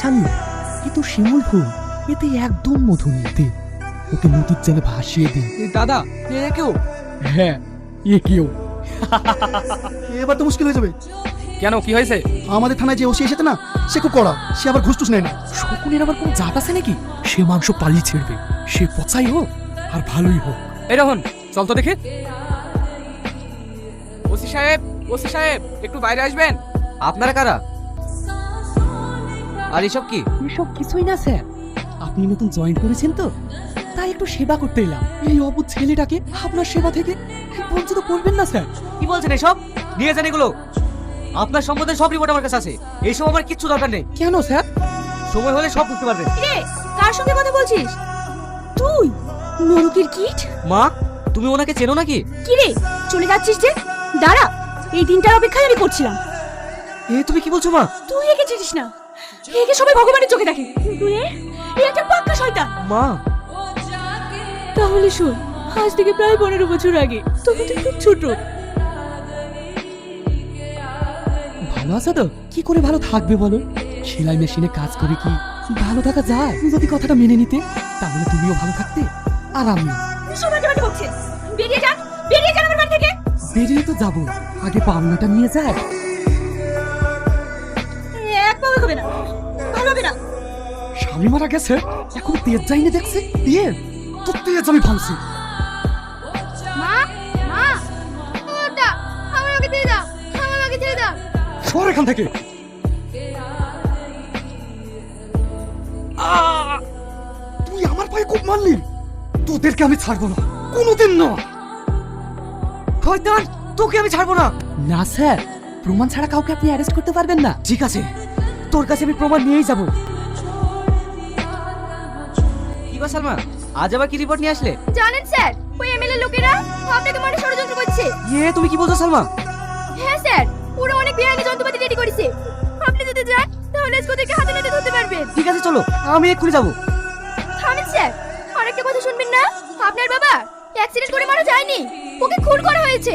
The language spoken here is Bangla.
সালমা, এ তো শিমুল ফুল, এতে একদম মধু নেই। দে, ওকে নদীর জলে ভাসিয়ে দে। দাদা, এ কেউ? হ্যাঁ, এ কেউ। এবার তো মুশকিল হয়ে যাবে। কেন, কি হয়েছে? আমাদের থানায় যে ওসি এসেছে না, সে খুব কড়া, সে আবার ঘুষ টুস নেয় না। শকুনের আবার কোনো জাত আছে নাকি? সে মাংস পালিয়ে ছেড়বে, সে পচাই হোক আর ভালোই হোক। এই রোহন, চল তো দেখে। ওসি সাহেব, ওসি সাহেব, একটু বাইরে আসবেন। আপনারা কারা? আর এসব কি? এসব কিছুই না স্যার, আপনি নতুন জয়েন করেছেন তো, তাই একটু সেবা করতে এলাম। এই অবুঝ ছেলেটাকে আপনার সেবা থেকে বঞ্চিত করবেন না স্যার। কি বলছেন এসব? নিয়ে যান এগুলো। আপনার সম্বন্ধে সব রিপোর্ট আমার কাছে আছে। এইসব আমার কিচ্ছু দরকার নেই। কেন স্যার? সময় হলে সব বুঝতে পারবেন। রে, কার সঙ্গে কথা বলছিস তুই? নরকের কীট। মা, তুমি ওনাকে চেনো নাকি? কি রে, চলে যাচ্ছিস যে? দাঁড়া, এই দিনটার অপেক্ষায় আমি করছিলাম। তুমি কি বলছো মা? তুই একে চিনিস না, একে সবাই ভগবানের চোখে দেখে, কিন্তু এ একটা পাক্কা শয়তান। মা, তাহলে শোন, আজ থেকে প্রায় 15 বছর আগে, তখন তুই খুব ছোট। ভালো আছো তো? কি করে ভালো থাকবে বলো? সেলাই মেশিনে কাজ করে কি ভালো থাকা যায়? যদি কথাটা মেনে নিতে, তাহলে তুমিও ভালো থাকতে আর আমিও। সব বাজে বকছে। বেরিয়ে যান, বেরিয়ে যান আমার বাড়ি থেকে। বেরিয়ে তো যাবো, আগে পাওনাটা নিয়ে যায়। এক পাও হবে না, ভালো হবে না। স্বামী মারা গেছে, এখন তেজ যায়নি দেখছে। তেজ তো তেজ আমি ভাঙছি। মা, মা, ওটা আমার ওকে ছেড়ে দাও, আমার ওকে ছেড়ে দাও। সর এখান থেকে। তুই আমার পায়ে খুব মারলি, তোদেরকে আমি ছাড়বো না, কোনোদিন না। শয়তান, তোকে আমি ছাড়বো না। না স্যার, প্রমাণ ছাড়া কাউকে আপনি অ্যারেস্ট করতে পারবেন না। ঠিক আছে, তোর কাছে আমি প্রমাণ নিয়েই যাব। কি গো সালমা, আজ আবার কি রিপোর্ট নিয়ে আসলে? জানেন স্যার, ওই এমএলএ লোকেরা আপনাকে মারে ষড়যন্ত্র করছে। তুমি কি বলছো সালমা? হ্যাঁ স্যার, ওরা অনেক বেআইনি যন্ত্রপাতি রেডি করেছে। আপনি যদি যান, তাহলে আজ ওদেরকে হাতে নাতে ধরতে পারবেন। ঠিক আছে, চলো, আমি এক্ষুনি যাবো। থামেন স্যার, আরেকটা কথা শুনবেন না? আপনার বাবা অ্যাক্সিডেন্ট করে মারা যায়নি, ওকে খুন করা হয়েছে।